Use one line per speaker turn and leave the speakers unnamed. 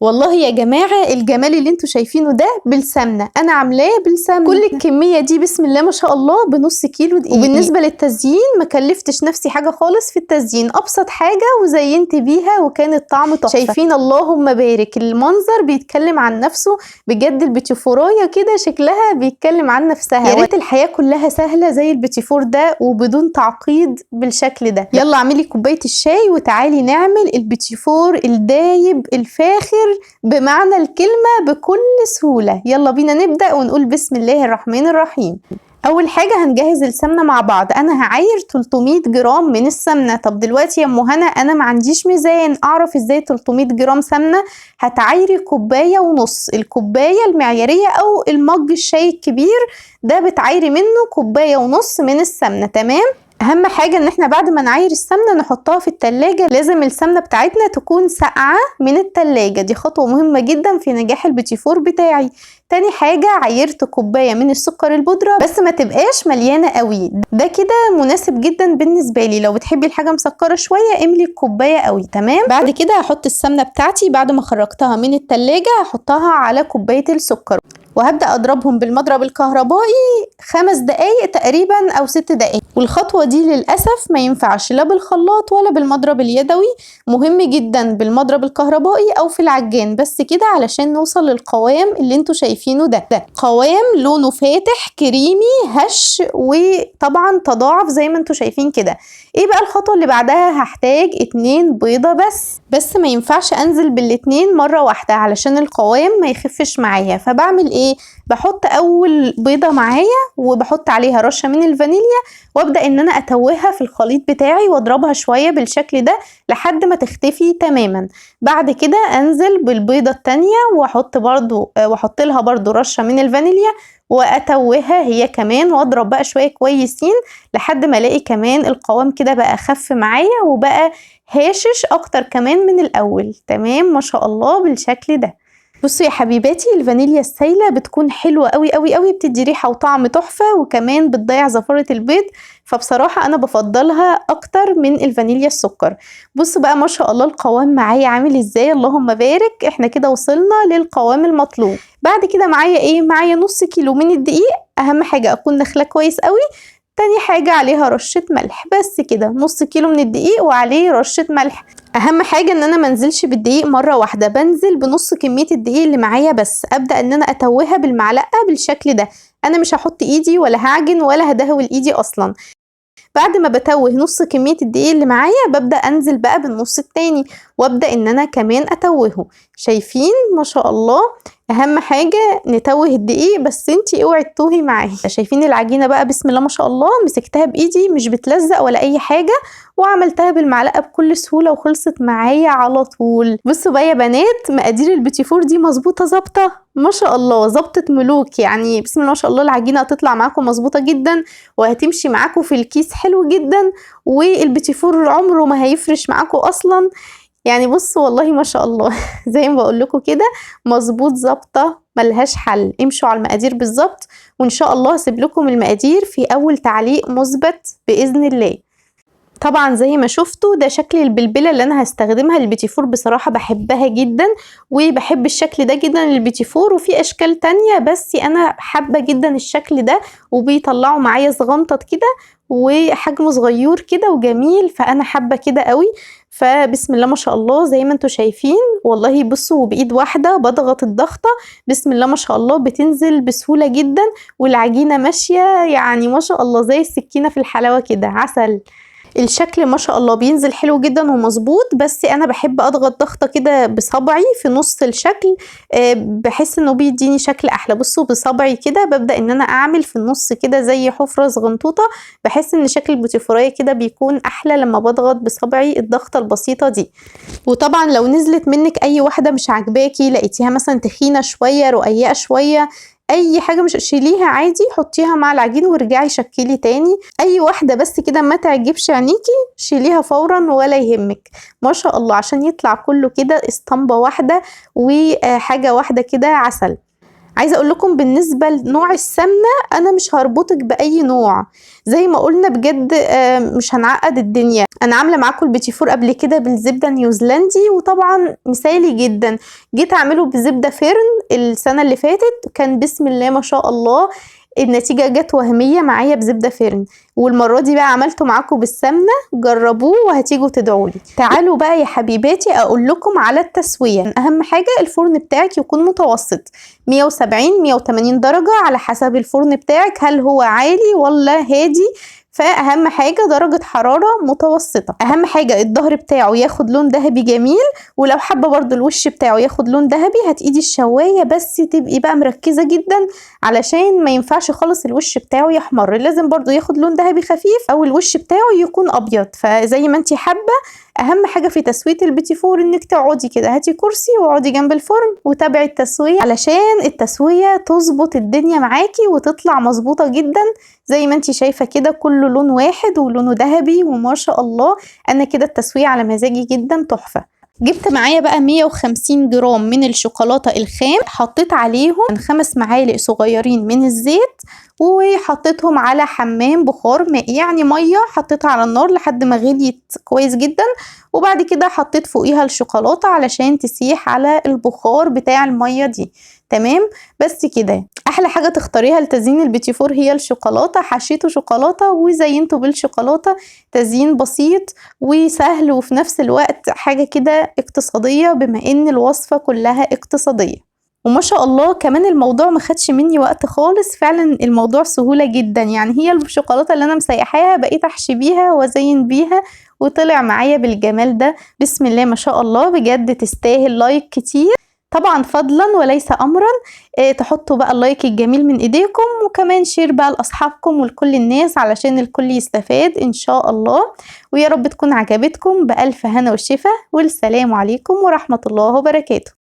والله يا جماعة الجمال اللي انتوا شايفينه ده بالسمنة، انا عاملاه بالسمنة. كل الكمية دي بسم الله ما شاء الله بنص كيلو دقيق. وبالنسبة للتزيين ما كلفتش نفسي حاجة خالص في التزيين، ابسط حاجة وزينت بيها وكان الطعم تحفة. شايفين اللهم بارك، المنظر بيتكلم عن نفسه بجد. البيتيفوراية كده شكلها بيتكلم عن نفسها. يا ريت الحياة كلها سهلة زي البيتيفور ده وبدون تعقيد بالشكل ده. يلا اعملي كوباية الشاي وتعالي نعمل البيتيفور الدايب الفاخر بمعنى الكلمة بكل سهولة. يلا بينا نبدأ ونقول بسم الله الرحمن الرحيم. اول حاجة هنجهز السمنة مع بعض. انا هعاير 300 جرام من السمنة. طب دلوقتي يا ام هنا انا ما عنديش ميزان، اعرف ازاي 300 جرام سمنة؟ هتعايري كوباية ونص، الكوباية المعيارية او المج الشاي الكبير ده بتعايري منه كوباية ونص من السمنة. تمام. اهم حاجة ان احنا بعد ما نعاير السمنة نحطها في التلاجة. لازم السمنة بتاعتنا تكون ساقعة من التلاجة، دي خطوة مهمة جدا في نجاح البيتيفور بتاعي. تاني حاجة عايرت كوباية من السكر البودرة، بس ما تبقاش مليانة قوي، ده كده مناسب جدا بالنسبة لي. لو بتحبي الحاجة مسكرة شوية املي الكوباية قوي. تمام. بعد كده هحط السمنة بتاعتي بعد ما خرجتها من التلاجة، هحطها على كوباية السكر وهبدأ أضربهم بالمضرب الكهربائي 5 دقايق تقريبا أو 6 دقايق. والخطوة دي للأسف ما ينفعش لا بالخلاط ولا بالمضرب اليدوي، مهم جدا بالمضرب الكهربائي أو في العجان، بس كده علشان نوصل للقوام اللي انتوا شايفينه ده قوام لونه فاتح كريمي هش وطبعا تضاعف زي ما انتوا شايفين كده. ايه بقى الخطوة اللي بعدها؟ هحتاج 2 بيضة بس ما ينفعش انزل بالاتنين مرة واحدة علشان القوام ما يخفش معايا. فبعمل ايه؟ بحط اول بيضة معايا وبحط عليها رشة من الفانيليا وابدأ ان انا اتوهها في الخليط بتاعي واضربها شوية بالشكل ده لحد ما تختفي تماما. بعد كده انزل بالبيضة التانية واحط لها برضو رشة من الفانيليا واتوهها هي كمان واضرب بقى شوية كويسين لحد ما الاقي كمان القوام كده بقى اخف معايا وبقى هاشش اكتر كمان من الاول. تمام ما شاء الله بالشكل ده. بصوا يا حبيباتي الفانيليا السايله بتكون حلوه قوي قوي قوي، بتدي ريحه وطعم تحفه وكمان بتضيع زفاره البيض، فبصراحه انا بفضلها اكتر من الفانيليا السكر. بصوا بقى ما شاء الله القوام معايا عامل ازاي، اللهم بارك. احنا كده وصلنا للقوام المطلوب. بعد كده معايا ايه؟ معايا نص كيلو من الدقيق، اهم حاجه اكون نخله كويس قوي. تاني حاجة عليها رشة ملح، بس كده نص كيلو من الدقيق وعليه رشة ملح. اهم حاجة ان انا منزلش بالدقيق مرة واحدة، بنزل بنص كمية الدقيق اللي معايا بس. ابدأ ان انا اتوهها بالمعلقة بالشكل ده، انا مش هحط ايدي ولا هعجن ولا هدهول ايدي اصلا. بعد ما بتوه نص كمية الدقيق اللي معايا ببدأ انزل بقى بالنص التاني وابدأ ان انا كمان اتوهه. شايفين ما شاء الله؟ اهم حاجة نتوه الدقيق بس انتي اوعي تتوهي معايا. شايفين العجينة بقى بسم الله ما شاء الله، مسكتها بايدي مش بتلزق ولا اي حاجة وعملتها بالمعلقة بكل سهولة وخلصت معايا على طول. بصوا بقى يا بنات مقادير البيتيفور دي مظبوطة ظابطة ما شاء الله، ظبطة ملوك يعني. بسم الله ما شاء الله العجينة هتطلع معاكم مظبوطة جدا وهتمشي معاكم في الكيس حلو جدا، والبيتيفور عمره ما هيفرش معاكم اصلا يعني. بصوا والله ما شاء الله زي ما بقول لكم كده مظبوط ظابطه ملهاش حل. امشوا على المقادير بالظبط وان شاء الله هسيب لكم المقادير في اول تعليق مثبت باذن الله. طبعا زي ما شفتوا ده شكل البلبله اللي انا هستخدمها للبيتيفور، بصراحه بحبها جدا وبحب الشكل ده جدا للبيتيفور، وفي اشكال تانية بس انا حابه جدا الشكل ده وبيطلعوا معايا صغنطط كده وحجمه صغير كده وجميل، فانا حابه كده قوي. فبسم الله ما شاء الله زي ما انتوا شايفين والله. بصوا بايد واحده بضغط الضغطه بسم الله ما شاء الله بتنزل بسهوله جدا والعجينه ماشيه يعني ما شاء الله زي السكينه في الحلاوه كده عسل. الشكل ما شاء الله بينزل حلو جدا ومظبوط، بس انا بحب اضغط ضغطه كده بصبعي في نص الشكل بحس انه بيديني شكل احلى. بصوا بصبعي كده ببدا ان انا اعمل في النص كده زي حفره صغنطوطه، بحس ان شكل البوتيفورايه كده بيكون احلى لما بضغط بصبعي الضغطه البسيطه دي. وطبعا لو نزلت منك اي واحده مش عاجباكي، لقيتيها مثلا تخينه شويه رقيقه شويه، اي حاجه مش شيليها عادي حطيها مع العجين وارجعي شكلي تاني. اي واحده بس كده ما تعجبش عينيكي شيليها فورا ولا يهمك ما شاء الله، عشان يطلع كله كده اسطمبه واحده وحاجه واحده كده عسل. عايزه اقول لكم بالنسبه لنوع السمنه انا مش هربطك باي نوع، زي ما قلنا بجد مش هنعقد الدنيا. انا عامله معاكم البيتي فور قبل كده بالزبده نيوزيلندي وطبعا مثالي جدا. جيت اعمله بزبده فرن السنه اللي فاتت، كان بسم الله ما شاء الله النتيجه جت وهميه معايا بزبده فرن. والمره دي بقى عملته معاكم بالسمنه، جربوه وهتيجوا تدعوا لي. تعالوا بقى يا حبيباتي اقول لكم على التسويه. اهم حاجه الفرن بتاعك يكون متوسط، 170 180 درجه على حسب الفرن بتاعك، هل هو عالي ولا هادي. فاهم حاجه درجه حراره متوسطه. اهم حاجه الظهر بتاعه ياخد لون ذهبي جميل، ولو حابه برضو الوش بتاعه ياخد لون ذهبي هتقيدي الشوايه، بس تبقي بقى مركزه جدا علشان ما ينفعش خالص الوش بتاعه يحمر، لازم برضو ياخد لون ذهبي خفيف او الوش بتاعه يكون ابيض، فزي ما انتي حابه. اهم حاجه في تسويه البيتي فور انك تقعدي كده، هاتي كرسي واقعدي جنب الفرن وتابعي التسويه علشان التسويه تظبط الدنيا معاكي وتطلع مظبوطه جدا. زي ما انتي شايفه كده كله لون واحد ولونه ذهبي وما شاء الله. انا كده التسويه على مزاجي جدا تحفه. جبت معايا بقى 150 جرام من الشوكولاته الخام، حطيت عليهم 5 معالق صغيرين من الزيت، وحطيتهم على حمام بخار ماء، يعني ميه حطيتها على النار لحد ما غليت كويس جدا، وبعد كده حطيت فوقيها الشوكولاته علشان تسيح على البخار بتاع الميه دي. تمام، بس كده. احلى حاجه تختاريها لتزيين البيتي فور هي الشوكولاته، حشيته شوكولاته وزينته بالشوكولاته، تزيين بسيط وسهل وفي نفس الوقت حاجه كده اقتصاديه بما ان الوصفه كلها اقتصاديه. وما شاء الله كمان الموضوع ما خدش مني وقت خالص، فعلا الموضوع سهوله جدا. يعني هي الشوكولاته اللي انا مسيحاها بقيت احشي بيها وازين بيها وطلع معايا بالجمال ده. بسم الله ما شاء الله، بجد تستاهل لايك كتير طبعا فضلا وليس امرا. تحطوا بقى اللايك الجميل من ايديكم، وكمان شير بقى لاصحابكم ولكل الناس علشان الكل يستفاد ان شاء الله. ويا رب تكون عجبتكم. بألف هنا والشفا، والسلام عليكم ورحمة الله وبركاته.